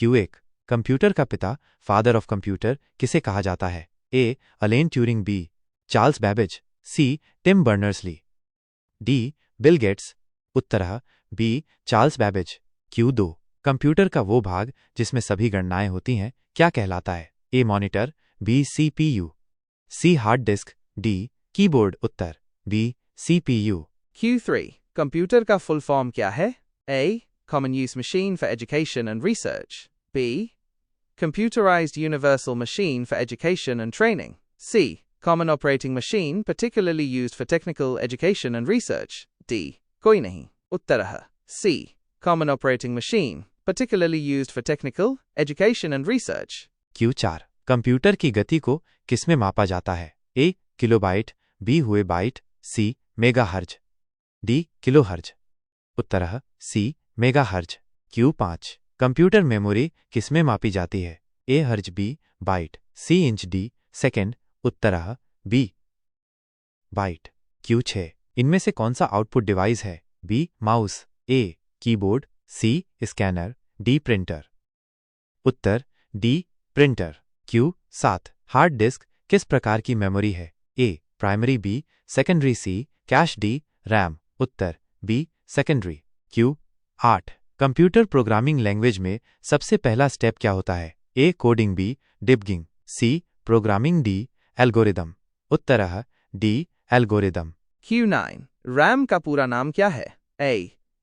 Q1 computer का पिता, father of computer किसे कहा जाता है? A. Alan Turing, B. Charles Babbage, C. Tim Berners-Lee, D. Bill Gates. उत्तर है B. Charles Babbage. Q2 computer का वो भाग जिसमें सभी गणनाएं होती हैं क्या कहलाता है? A. Monitor, B. CPU, C. Hard disk, D. Keyboard. उत्तर बी. CPU। Q3 कंप्यूटर का फुल फॉर्म क्या है? A. Common Use Machine for Education and Research. B. Computerized Universal Machine for Education and Training. C. Common Operating Machine particularly used for technical education and research. D. कोई नहीं। उत्तर है C. Common Operating Machine particularly used for technical education and research. Q4 computer की गति को किसमें मापा जाता है? ए. Kilobyte, B. हुए byte, C. Megahertz, D. Kilohertz. उत्तर है C. Megahertz. Q5 computer memory किसमें मापी जाती है? A. Hertz, B. Byte, C. Inch, D. Second. उत्तर है बी. बाइट। Q6 इनमें से कौन सा आउटपुट डिवाइस है? B. Mouse, A. Keyboard, C. Scanner, D. Printer. उत्तर D. Printer. Q7 hard disk किस प्रकार की मेमोरी है? A. Primary, B. Secondary, C. Cache, D. RAM. उत्तर B. Secondary. Q8 computer programming language में सबसे पहला स्टेप क्या होता है? A. Coding, B. Debugging, C. Programming, D. Algorithm. उत्तर है डी. एल्गोरिदम। Q9 RAM का पूरा नाम क्या है? A.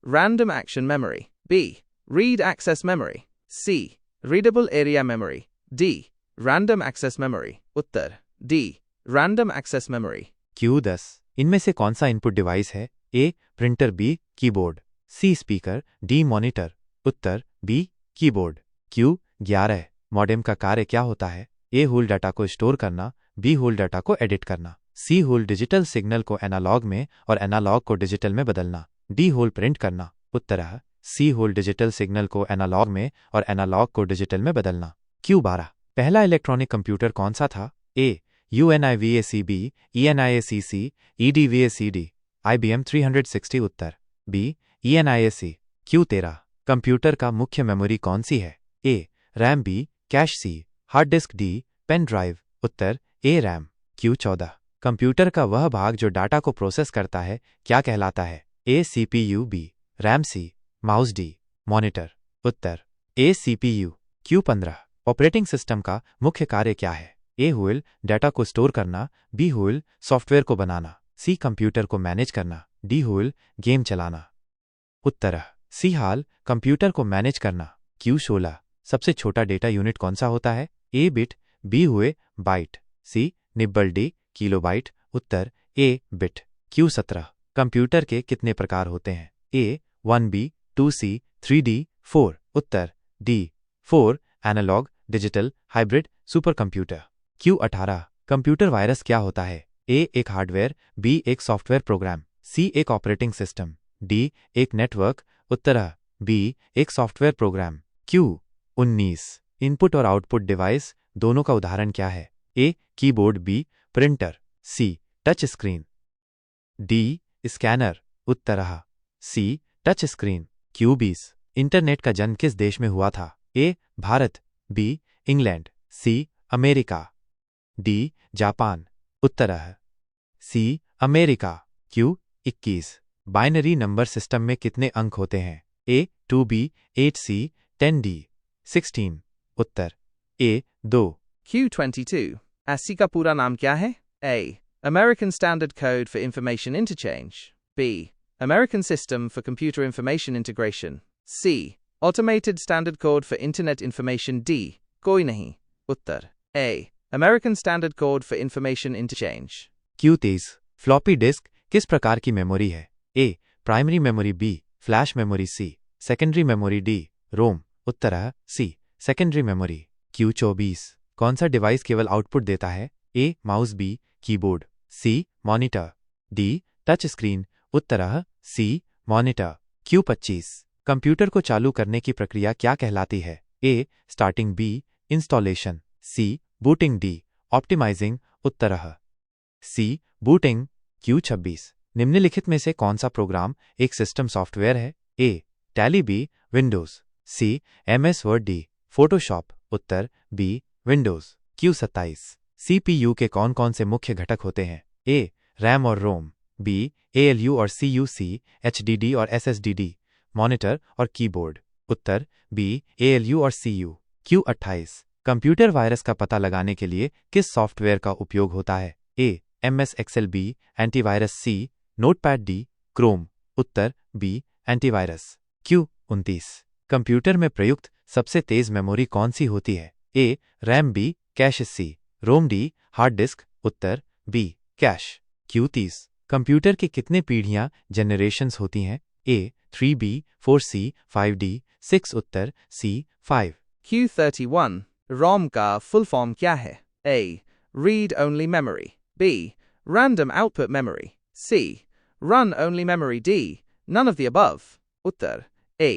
Random Action Memory. B. Read Access Memory. C. Readable Area Memory. D. Random Access Memory. Uttar D. Random Access Memory. Q10 इनमें से कौन सा इनपुट डिवाइस है? A. Printer, B. Keyboard, C. Speaker, D. Monitor. उत्तर B. Keyboard. Q11 modem का कार्य क्या होता है? ए. होल डाटा को स्टोर करना, बी. होल डाटा को एडिट करना, सी. होल डिजिटल सिग्नल को एनालॉग में और एनालॉग को डिजिटल में बदलना, डी. होल प्रिंट करना। उत्तर है सी. होल डिजिटल सिग्नल को एनालॉग में और एनालॉग को डिजिटल में बदलना। Q12 पहला इलेक्ट्रॉनिक कंप्यूटर कौन सा था? A. UNIVAC, B. ENIAC, EDVAC, IBM 360। उत्तर बी. ENIAC। Q13 कंप्यूटर का मुख्य मेमोरी कौन सी है? A. RAM, B. Cache, C. Hard disk, D. Pen drive. उत्तर ए. रैम। Q14 कंप्यूटर का वह भाग जो डाटा को प्रोसेस करता है क्या कहलाता है? A. CPU, B. RAM, C. Mouse, D. Monitor. उत्तर A. CPU। Q15 operating system का मुख्य कार्य क्या है? ए. हुल डाटा को स्टोर करना, बी. हुल सॉफ्टवेयर को बनाना, सी. कंप्यूटर को मैनेज करना, डी. हुल गेम चलाना। उत्तर सी. हाल कंप्यूटर को मैनेज करना। Q16 सबसे छोटा डेटा यूनिट कौन सा होता है? ए. Bit, B. हुए byte, C. Nibble, D. Kilobyte. उत्तर ए. बिट। Q17 कंप्यूटर के कितने प्रकार होते हैं? ए. 1B, 2C, 3D, 4। उत्तर D. 4 analog, digital, hybrid, super computer. Q18 computer virus क्या होता है? ए. एक हार्डवेयर, बी. एक सॉफ्टवेयर प्रोग्राम, सी. एक ऑपरेटिंग सिस्टम, डी. एक नेटवर्क। उत्तर बी. एक सॉफ्टवेयर प्रोग्राम। Q19 इनपुट और आउटपुट डिवाइस दोनों का उदाहरण क्या है? A. Keyboard, B. Printer, C. Touch screen, D. Scanner. उत्तर C. Touch screen. Q20 internet का जन्म किस देश में हुआ था? A. Bharat, B. England, C. America, D. Japan. उत्तर C. America. Q21 binary number system में कितने अंक होते हैं? ए. 2B, 8C, 10D, 16। उत्तर ए. 2। Q22 ASCII का पूरा नाम क्या है? A. American Standard Code for Information Interchange. B. American System for Computer Information Integration. C. Automated Standard Code for Internet Information. D. कोई नहीं। उत्तर A. American Standard Code for Information Interchange. Q23 floppy disk किस प्रकार की memory है? A. Primary memory, B. Flash memory, C. Secondary memory, D. ROM. उत्तर C. Secondary memory. Q24 कौन सा डिवाइस केवल आउटपुट देता है? A. Mouse, B. Keyboard, C. Monitor, D. Touch screen. उत्तर सी. मॉनिटर। Q25 कंप्यूटर को चालू करने की प्रक्रिया क्या कहलाती है? A. Starting, B. Installation, C. Booting, D. Optimising. Uttar C. Booting. Q26 निम्नलिखित में से कौन सा प्रोग्राम एक सिस्टम सॉफ्टवेयर है? A. Tally, B. Windows, C. MS Word, D. Photoshop, उत्तर बी विंडोज। Q27 CPU के कौन कौन से मुख्य घटक होते हैं? ए रैम और रोम, बी ALU और CUC, HDD और SSDD, मॉनिटर और कीबोर्ड, उत्तर बी ALU और CU। Q28 कंप्यूटर वायरस का पता लगाने के लिए किस सॉफ्टवेयर का उपयोग होता है? ए MS Excel, बी एंटीवायरस, सी नोटपैड, डी क्रोम, उत्तर बी एंटीवायरस। Q29 कंप्यूटर में प्रयुक्त सबसे तेज मेमोरी कौन सी होती है? A RAM, B cache, C Rome, D hard disk, Uttar be cash. Q30 computer की कितने पीढ़ियां जनरेशन्स होती हैं? ए 3B, 4C, 5D, 6, उत्तर सी 5। Q31 ROM का full form क्या है? A. Read only memory. B. Random output memory. C. Run only memory. D. None of the above. उत्तर A.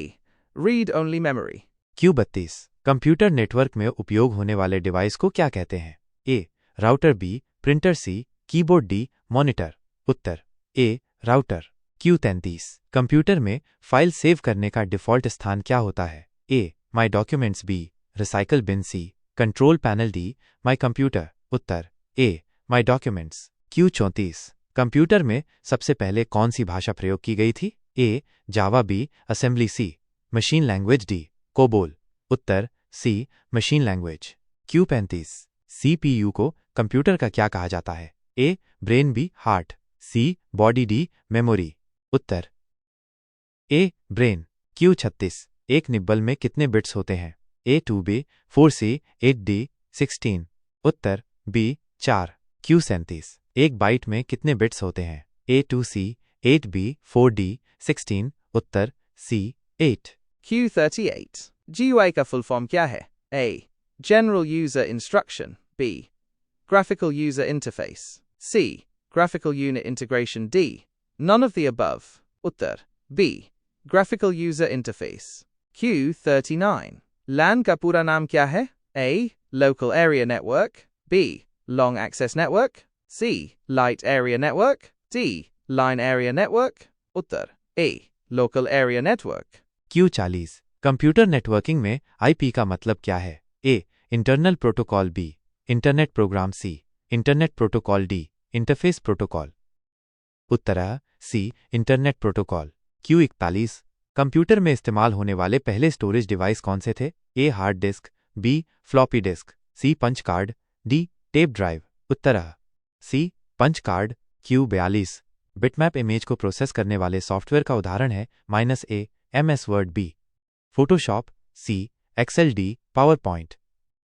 Read only memory. Q32 computer network में उपयोग होने वाले device को क्या कहते हैं? A router, B printer, C keyboard, D monitor, उत्तर ए राउटर। Q33 कंप्यूटर में फाइल सेव करने का डिफ़ॉल्ट स्थान क्या होता है? A my documents, B recycle bin, C control panel, D my computer, उत्तर A my documents. Q34 computer में सबसे पहले कौन सी भाषा प्रयोग की गई थी? A Java, B assembly, C machine language, D COBOL, उत्तर C machine language. Q35 CPU को कंप्यूटर का क्या कहा जाता है? A brain, B heart, C body, D memory, उत्तर ए ब्रेन। Q36 एक निब्बल में कितने बिट्स होते हैं? ए 2B, 4C, 8D, 16, उत्तर बी 4। Q37 एक बाइट में कितने बिट्स होते हैं? ए 2C, 8B, 4D, 16, उत्तर सी 8। Q38 GUI का full form क्या है? A. General User Instruction. B. Graphical User Interface. C. Graphical Unit Integration. D. None of the above. Uttar B. Graphical User Interface. Q39 LAN का पूरा नाम क्या है? A. Local Area Network. B. Long Access Network. C. Light Area Network. D. Line Area Network. उत्तर A. Local Area Network. Q40 computer networking में IP का मतलब क्या है? A internal protocol, B internet program, C internet protocol, D interface protocol, उत्तर C internet protocol. Q41 computer में इस्तेमाल होने वाले पहले स्टोरेज डिवाइस कौन से थे? A hard disk, B floppy disk, C punch card, D tape drive, उत्तर C punch card. Q42 bitmap image को प्रोसेस करने वाले सॉफ्टवेयर का उदाहरण है -A MS word, B Photoshop, C Excel, D PowerPoint,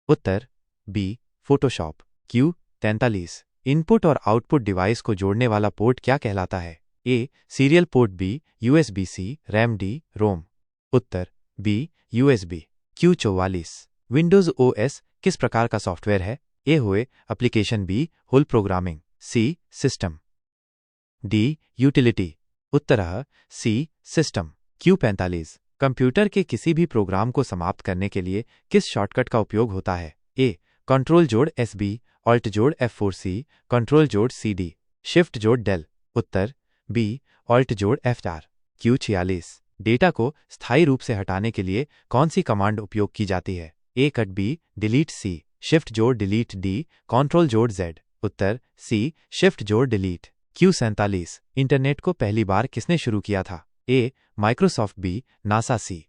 उत्तर बी फोटोशॉप। Q43 इनपुट और output device को जोड़ने वाला पोर्ट क्या कहलाता है? A serial port, B USB, C RAM, D ROM, उत्तर B USB। Q44 Windows OS किस प्रकार का सॉफ्टवेयर है? ए हुए एप्लीकेशन, बी होल प्रोग्रामिंग, सी सिस्टम, डी यूटिलिटी, उत्तर सी सिस्टम। Q45 कंप्यूटर के किसी भी प्रोग्राम को समाप्त करने के लिए किस शॉर्टकट का उपयोग होता है? ए कंट्रोल जोड़ SB, ऑल्ट जोड़ F4C, कंट्रोल जोड़ CD, शिफ्ट जोड़ डेल, उत्तर बी ऑल्ट जोड़ F4। Q46 डेटा को स्थायी रूप से हटाने के लिए कौन सी कमांड उपयोग की जाती है? A cut, B delete, C shift जोड़ डिलीट, डी कंट्रोल जोड़ Z, उत्तर सी शिफ्ट जोड़ डिलीट। Q47 इंटरनेट को पहली बार किसने शुरू किया था? A Microsoft, B NASA, C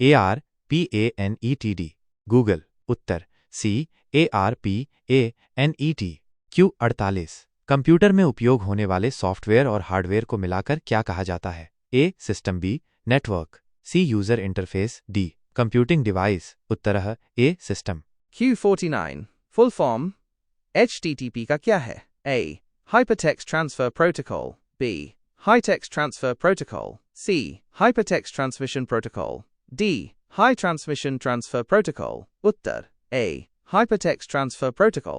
ARPANET, Google, उत्तर सी ARPANET। Q48 कंप्यूटर में उपयोग होने वाले सॉफ्टवेयर और हार्डवेयर को मिलाकर क्या कहा जाता है? A system, B network, C user interface, D computing device, उत्तर A system. Q49 full form HTTP का क्या है? A. Hypertext Transfer Protocol. B. High Text Transfer Protocol. C. Hypertext Transmission Protocol. D. High Transmission Transfer Protocol. Uttar A. Hypertext Transfer Protocol.